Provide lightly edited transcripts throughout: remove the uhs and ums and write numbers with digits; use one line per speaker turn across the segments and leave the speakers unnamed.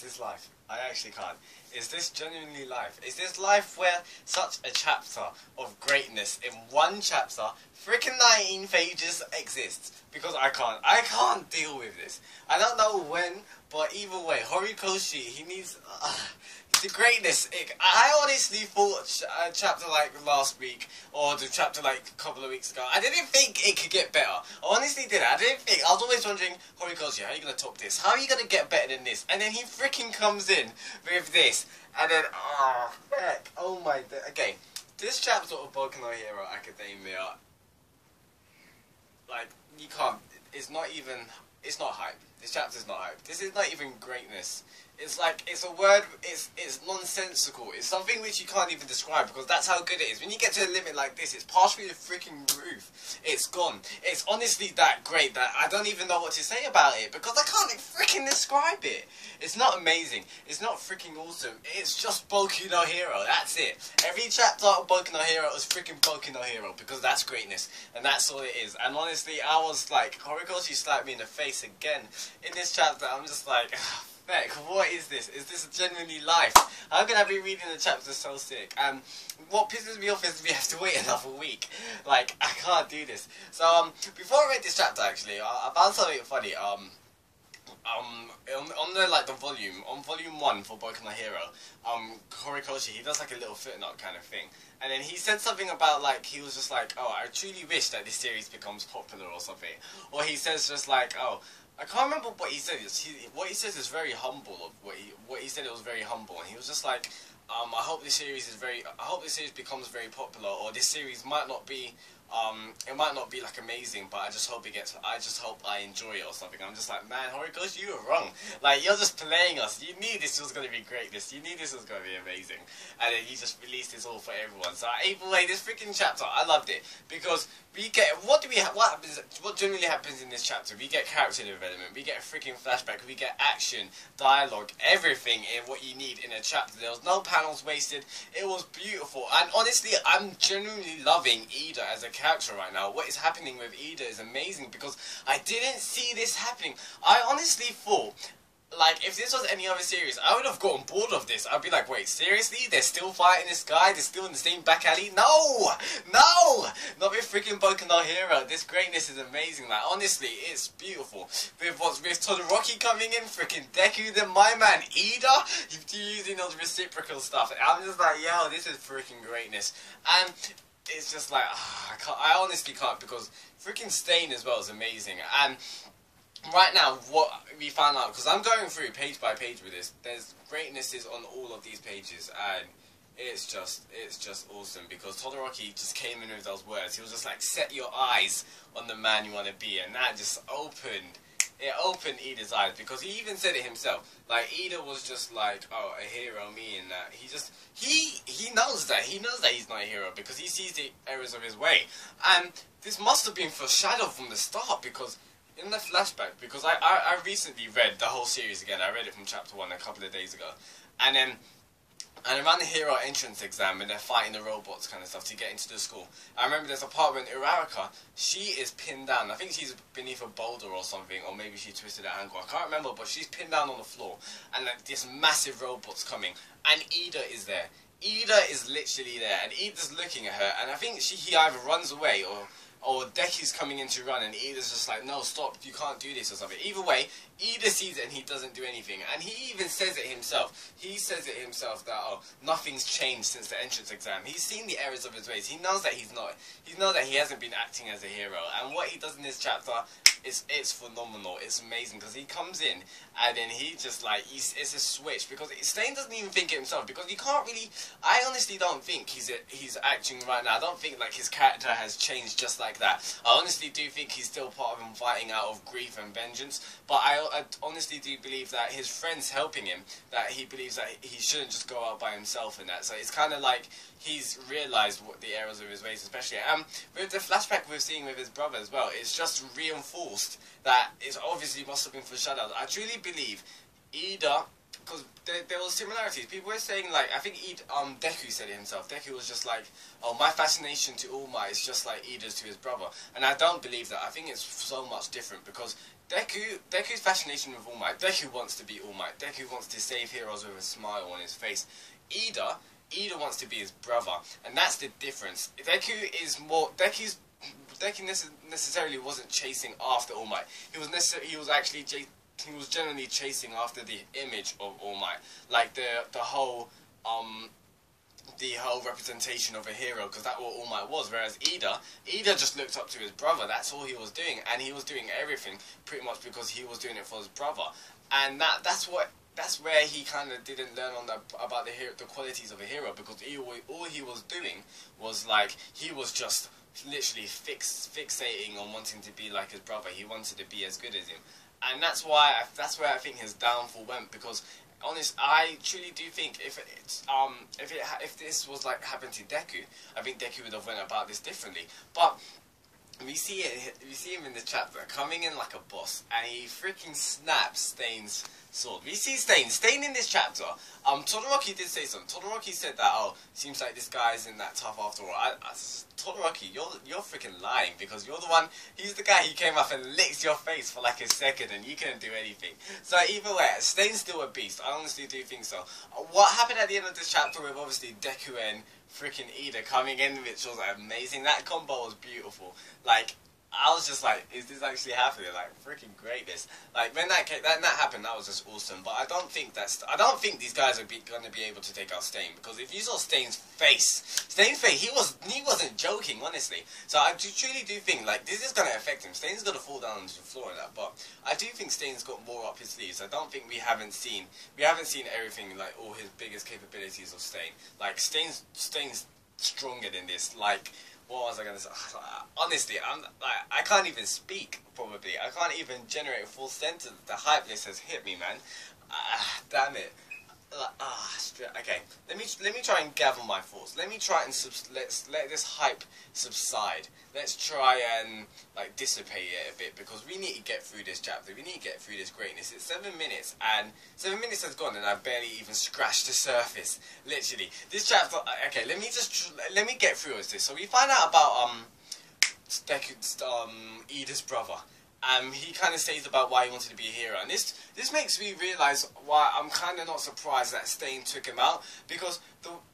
this life? I actually can't. Is this genuinely life? Is this life where such a chapter of greatness in one chapter, freaking 19 pages, exists? Because I can't deal with this. I don't know when, but either way, Horikoshi, he needs the greatness. I honestly thought a chapter like last week, or the chapter like a couple of weeks ago, I didn't think it could get better. I honestly didn't. I was always wondering, Horikoshi, how are you going to top this? How are you going to get better than this? And then he freaking comes in with this. And then, oh, heck. Oh my, okay. This chapter of Boku no Hero Academia, like, you can't, it's not hype. This chapter's not hype. This is not even greatness. It's like, it's a word, it's nonsensical. It's something which you can't even describe, because that's how good it is. When you get to a limit like this, it's passed through the freaking roof. It's gone. It's honestly that great that I don't even know what to say about it, because I can't freaking describe it. It's not amazing. It's not freaking awesome. It's just Boku no Hero. That's it. Every chapter of Boku no Hero is freaking Boku no Hero, because that's greatness. And that's all it is. And honestly, I was like, Horikoshi slapped me in the face again. In this chapter, I'm just like, heck, what is this? Is this genuinely life? How can I be reading the chapter so sick? What pisses me off is we have to wait another week. Like, I can't do this. So, before I read this chapter, actually, I found something funny. On volume 1 for Boku no Hero, Horikoshi, he does like a little footnote kind of thing. And then he said something about, like, he was just like, oh, I truly wish that this series becomes popular or something. Or he says just like, oh, I can't remember what he said. What he says is very humble. What he said, it was very humble, and he was just like, I hope this series becomes very popular, or this series might not be, it might not be like amazing, but I just hope I enjoy it or something. I'm just like, man, Horikoshi, you were wrong. Like, you're just playing us. You knew this was going to be greatness. You knew this was going to be amazing, and then you just released this all for everyone. So either way, this freaking chapter, I loved it, because we get, what generally happens in this chapter? We get character development, we get a freaking flashback, we get action, dialogue, everything in what you need in a chapter. There was no panels wasted. It was beautiful, and honestly, I'm genuinely loving Iida as a character right now. What is happening with Iida is amazing, because I didn't see this happening. I honestly thought, like, if this was any other series, I would have gotten bored of this. I'd be like, wait, seriously? They're still fighting this guy? They're still in the same back alley? No! No! Not with freaking Boku no Hero. This greatness is amazing. Like, honestly, it's beautiful. With Todoroki coming in, freaking Deku, then my man Iida, using those reciprocal stuff. I'm just like, yo, this is freaking greatness. And it's just like, I honestly can't, because freaking Stain as well is amazing. And right now, what we found out, because I'm going through page by page with this, there's greatnesses on all of these pages, and it's just awesome, because Todoroki just came in with those words. He was just like, set your eyes on the man you want to be, and that just opened Iida's eyes, because he even said it himself. Like, Iida was just like, oh, a hero, me, and that. He knows that. He knows that he's not a hero, because he sees the errors of his way. And this must have been foreshadowed from the start, because in the flashback, because I recently read the whole series again. I read it from chapter 1 a couple of days ago. And then, and around the hero entrance exam, and they're fighting the robots kind of stuff to get into the school, I remember there's a part when Uraraka, she is pinned down. I think she's beneath a boulder or something, or maybe she twisted her ankle. I can't remember, but she's pinned down on the floor, and like, this massive robot's coming, and Iida is there. Iida is literally there, and Iida's looking at her, and I think he either runs away, or Deku's coming in to run, and Iida's just like, no, stop, you can't do this or something. Either way, Iida sees it and he doesn't do anything. And he even says it himself. He says it himself that, oh, nothing's changed since the entrance exam. He's seen the errors of his ways. He knows that he knows that he hasn't been acting as a hero. And what he does in this chapter, it's phenomenal. It's amazing, because he comes in and then he just like, it's a switch, because Stain doesn't even think it himself, because you can't really, I honestly don't think he's acting right now. I don't think like his character has changed just like that. I honestly do think he's still part of him fighting out of grief and vengeance, but I honestly do believe that his friend's helping him, that he believes that he shouldn't just go out by himself and that. So it's kind of like he's realised what the errors of his ways, especially with the flashback we're seeing with his brother as well. It's just reinforced that it obviously must have been foreshadowed. I truly believe Iida because there was similarities. People were saying, like, I think Deku said it himself. Deku was just like, oh, my fascination to All Might is just like Iida's to his brother. And I don't believe that. I think it's so much different, because Deku's fascination with All Might, Deku wants to be All Might. Deku wants to save heroes with a smile on his face. Iida wants to be his brother, and that's the difference. Deku necessarily wasn't chasing after All Might. He was generally chasing after the image of All Might, like the whole representation of a hero, because that's what All Might was. Whereas Iida just looked up to his brother. That's all he was doing, and he was doing everything pretty much because he was doing it for his brother. And that's where he kind of didn't learn about the qualities of a hero, because all he was doing was, like, he was just literally fixating on wanting to be like his brother. He wanted to be as good as him, and that's where I think his downfall went. Because I truly do think if this was like happened to Deku, I think Deku would have went about this differently. But we see him in the chapter coming in like a boss, and he freaking snaps Stain's sword. We see Stain in this chapter. Todoroki did say something. Todoroki said that, oh, seems like this guy isn't that tough after all. Todoroki, you're freaking lying, because you're the one. He's the guy who came up and licked your face for like a second, and you couldn't do anything. So either way, Stain's still a beast. I honestly do think so. What happened at the end of this chapter with obviously Deku and freaking Iida coming in, which was amazing. That combo was beautiful. Like, I was just like, is this actually happening? Like, freaking greatness. Like, when that happened, that was just awesome. But I don't think these guys are going to be able to take out Stain, because if you saw Stain's face, he wasn't joking, honestly. So I truly do think, like, this is going to affect him. Stain's going to fall down onto the floor and that. But I do think Stain's got more up his sleeves. I don't think we haven't seen everything, like, all his biggest capabilities of Stain. Like, Stain's stronger than this. Like, what was I going to say? Honestly, I can't even speak, probably. I can't even generate a full sentence. The hype list has hit me, man. Damn it. Okay. Let me try and gather my thoughts. Let me try and let's let this hype subside. Let's try and, like, dissipate it a bit, because we need to get through this chapter. We need to get through this greatness. It's 7 minutes, and 7 minutes has gone, and I've barely even scratched the surface. Literally, this chapter. Okay, let me get through this. So we find out about Iida's brother. He kind of says about why he wanted to be a hero, and this makes me realise why I'm kind of not surprised that Stain took him out, because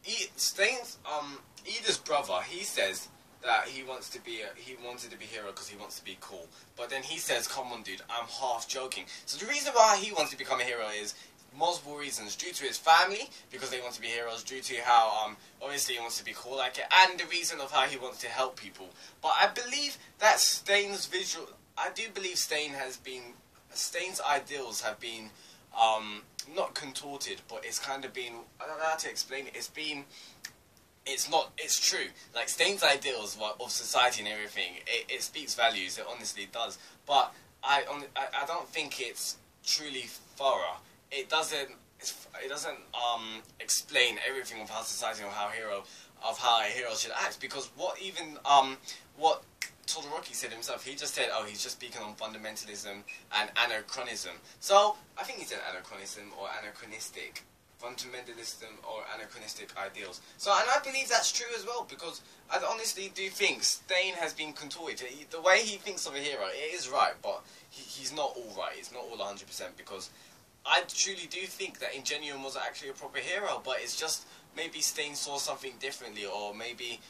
Iida's brother, he says that he wanted to be a hero because he wants to be cool, but then he says, come on dude, I'm half joking. So the reason why he wants to become a hero is multiple reasons: due to his family, because they want to be heroes; due to how obviously he wants to be cool like it, and the reason of how he wants to help people. But I believe that Stain's ideals have been not contorted, but it's kind of been, I don't know how to explain it. It's true. Like, Stain's ideals of society and everything, it speaks values. It honestly does. But I don't think it's truly thorough. It doesn't explain everything of how society or how a hero should act, because what Todoroki said himself, he just said, oh, he's just speaking on fundamentalism and anachronism. So I think he said anachronism or anachronistic, fundamentalism or anachronistic ideals. So, and I believe that's true as well, because I honestly do think Stain has been contorted. The way he thinks of a hero, it is right, but he's not all right. It's not all 100%, because I truly do think that Ingenium was actually a proper hero, but it's just maybe Stain saw something differently, or maybe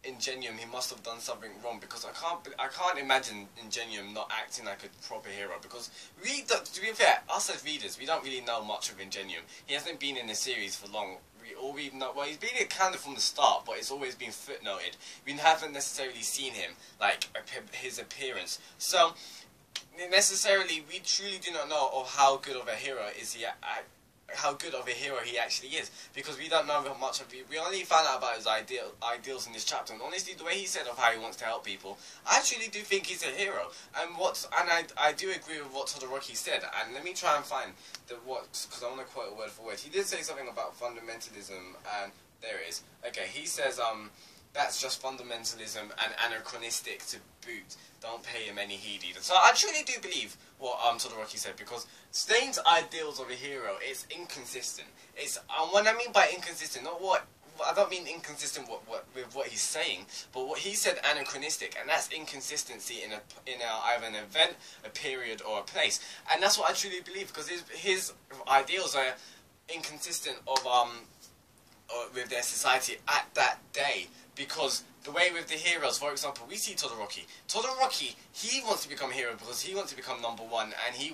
Ingenium, he must have done something wrong, because I can't imagine Ingenium not acting like a proper hero, because to be fair, us as readers, we don't really know much of Ingenium. He hasn't been in the series for long. He's been in kind of from the start, but it's always been footnoted. We haven't necessarily seen him, like, his appearance. So necessarily, we truly do not know of how good of a hero he actually is, because we don't know much of it. We only found out about his ideals in this chapter, and honestly, the way he said of how he wants to help people, I truly do think he's a hero. And I do agree with what Todoroki said. And let me try and find because I want to quote it word for word. He did say something about fundamentalism, and there it is. Okay, he says that's just fundamentalism and anachronistic to boot. Don't pay him any heed either. So I truly do believe what Todoroki said, because Stain's ideals of a hero is inconsistent. It's what I mean by inconsistent, not what I don't mean inconsistent with what he's saying, but what he said anachronistic, and that's inconsistency in either an event, a period, or a place. And that's what I truly believe, because his ideals are inconsistent with their society at that day. Because the way with the heroes, for example, we see Todoroki. Todoroki, he wants to become a hero because he wants to become #1, and he's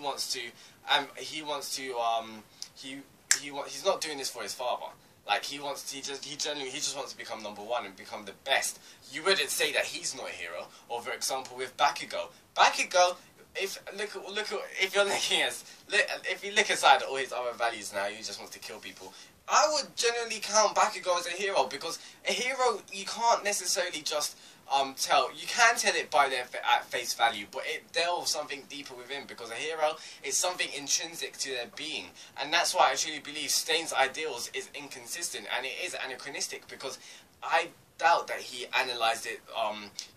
not doing this for his father. Like, he just wants to become #1 and become the best. You wouldn't say that he's not a hero. Or for example, with Bakugo, if you look aside all his other values now, he just wants to kill people. I would generally count Bakugo as a hero, because a hero, you can't necessarily just tell. You can tell it by their at face value, but it delves something deeper within, because a hero is something intrinsic to their being. And that's why I truly believe Stain's ideals is inconsistent, and it is anachronistic, because I doubt that he analysed it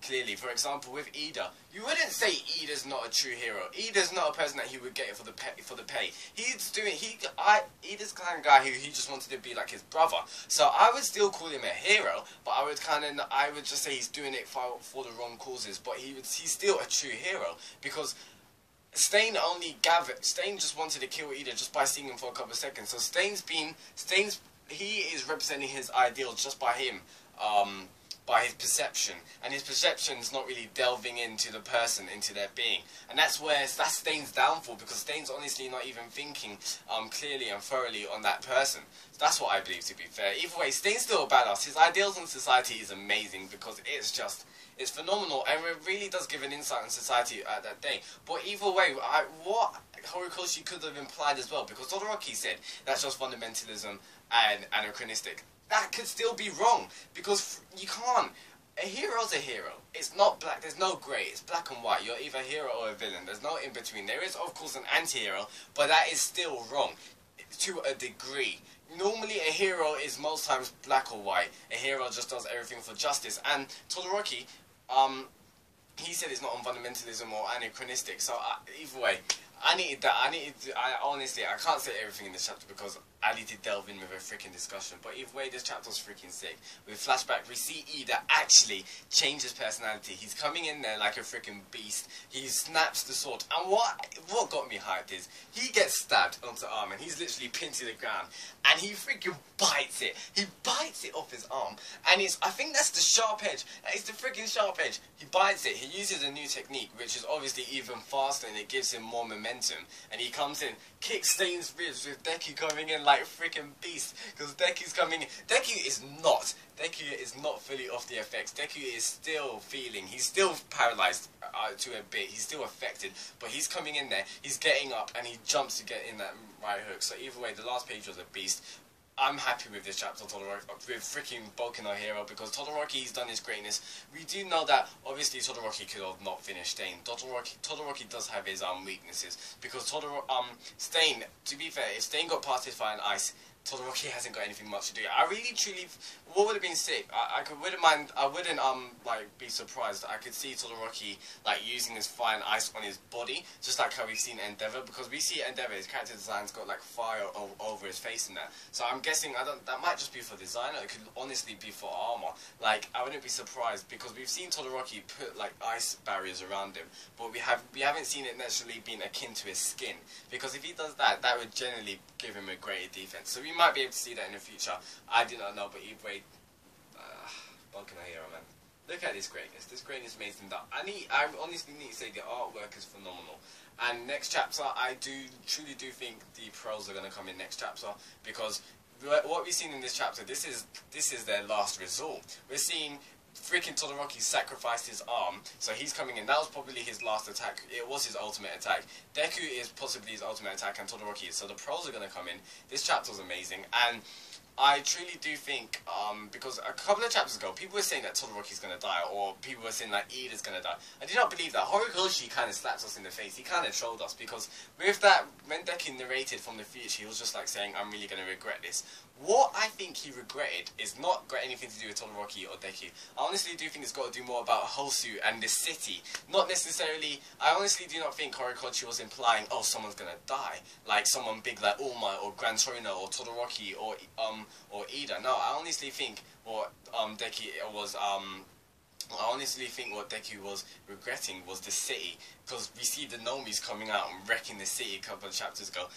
clearly. For example, with Iida, you wouldn't say Iida's not a true hero. Iida's not a person that he would get it for the pay. Iida's the kind of guy who he just wanted to be like his brother. So I would still call him a hero, but I would just say he's doing it for the wrong causes. But he's still a true hero, because Stain just wanted to kill Iida just by seeing him for a couple of seconds. So he is representing his ideals just by him. By his perception, and his perception's not really delving into the person, into their being, and that's Stain's downfall, because Stain's honestly not even thinking clearly and thoroughly on that person. So that's what I believe, to be fair. Either way, Stain's still a badass. His ideals on society is amazing, because it's phenomenal, and it really does give an insight on society at that day. But either way, what Horikoshi could have implied as well, because Todoroki said that's just fundamentalism and anachronistic. That could still be wrong, because you can't. A hero's a hero. It's not black. There's no grey. It's black and white. You're either a hero or a villain. There's no in between. There is, of course, an anti-hero, but that is still wrong to a degree. Normally, a hero is most times black or white. A hero just does everything for justice. And Todoroki, he said it's not on fundamentalism or anachronistic. So either way, honestly, I can't say everything in this chapter, because I need to delve in with a freaking discussion. But either way, this chapter's freaking sick. With flashback, we see Iida actually change his personality. He's coming in there like a freaking beast. He snaps the sword. And what got me hyped is, he gets stabbed onto the arm, and he's literally pinned to the ground. And he freaking bites it. He bites it off his arm. And I think that's the sharp edge. It's the freaking sharp edge. He bites it. He uses a new technique, which is obviously even faster, and it gives him more momentum. And he comes in, kicks Stain's ribs, with Deku coming in like freaking beast, because Deku's coming in. Deku is not fully off the effects. Deku is still feeling. He's still paralyzed to a bit. He's still affected, but he's coming in there. He's getting up, and he jumps to get in that right hook. So either way, the last page was a beast. I'm happy with this chapter, with freaking Boku no Hero, because Todoroki's done his greatness. We do know that, obviously, Todoroki could have not finished Stain. Todoroki does have his weaknesses, because Stain, to be fair, if Stain got past his fire and ice, Todoroki hasn't got anything much to do. I really, truly, what would have been sick? I wouldn't be surprised. I could see Todoroki using his fire and ice on his body, just like how we've seen Endeavor, because we see Endeavor, his character design's got fire over his face and that. So I'm guessing that might just be for design, or it could honestly be for armor. I wouldn't be surprised, because we've seen Todoroki put ice barriers around him, but we haven't seen it necessarily being akin to his skin, because if he does that, that would generally give him a greater defense. So we might be able to see that in the future. I do not know, but either way, Boku no Hero, man. Look at this greatness. This greatness is amazing. I honestly need to say the artwork is phenomenal. And next chapter, I truly do think the pros are going to come in next chapter, because what we've seen in this chapter, this is their last resort. We're seeing freaking Todoroki sacrificed his arm, so he's coming in. That was probably his last attack. It was his ultimate attack. Deku is possibly his ultimate attack, and Todoroki is. So the pros are going to come in. This chapter was amazing, and I truly do think, because a couple of chapters ago, people were saying that Todoroki's gonna die, or people were saying like Iida's gonna die. I do not believe that. Horikoshi kind of slapped us in the face. He kind of trolled us, because with that, when Deku narrated from the future, he was just like saying, I'm really gonna regret this. What I think he regretted is not got anything to do with Todoroki or Deku. I honestly do think it's got to do more about Hosu and the city. Not necessarily, I honestly do not think Horikoshi was implying, oh, someone's gonna die. Like someone big like All Might or Grand Torino or Todoroki or Iida. No, I honestly think what Deku was I honestly think what Deku was regretting was the city, because we see the Nomis coming out and wrecking the city a couple of chapters ago.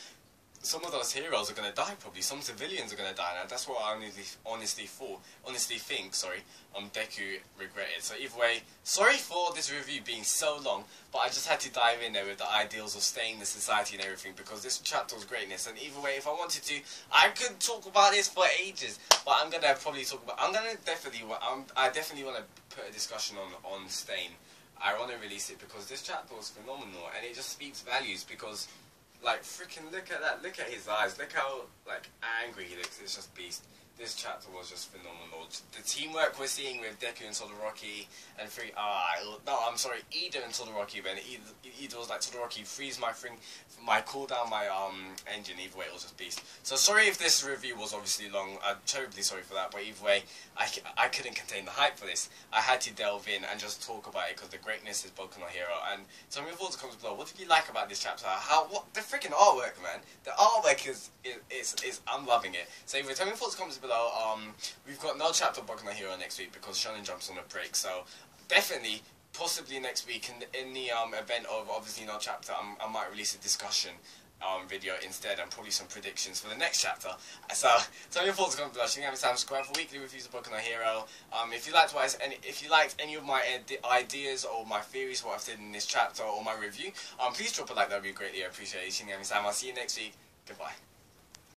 Some of those heroes are going to die probably, some civilians are going to die, and that's what I honestly think, Deku regretted. So either way, sorry for this review being so long, but I just had to dive in there with the ideals of staying in the society and everything, because this chapter was greatness, and either way, if I wanted to, I could talk about this for ages, but I'm going to probably talk about, I definitely want to put a discussion on Stain. I want to release it, because this chapter was phenomenal, and it just speaks values, because like, freaking look at that, look at his eyes, look how, like, angry he looks, it's just beast. This chapter was just phenomenal. The teamwork we're seeing with Deku and Todoroki, and Iida and Todoroki, when Iida was like, Todoroki, freeze my cooldown, my engine, either way, it was just beast. So sorry if this review was obviously long, I'm terribly sorry for that, but either way, I couldn't contain the hype for this. I had to delve in and just talk about it, because the greatness is Boku no Hero, and tell me your thoughts in the comments below. What did you like about this chapter? What the freaking artwork, man. The artwork is I'm loving it. So either tell me your thoughts in the comments below. We've got no chapter of Boku no Hero next week, because Shonen Jump's on a break, so definitely, possibly next week, in the event of obviously no chapter, I might release a discussion video instead, and probably some predictions for the next chapter. So tell me your thoughts in the comments below. Subscribe for weekly reviews of Boku no Hero. If you liked any of my ideas or my theories, what I've said in this chapter or my review, please drop a like, that would be greatly appreciated. I'll see you next week. Goodbye.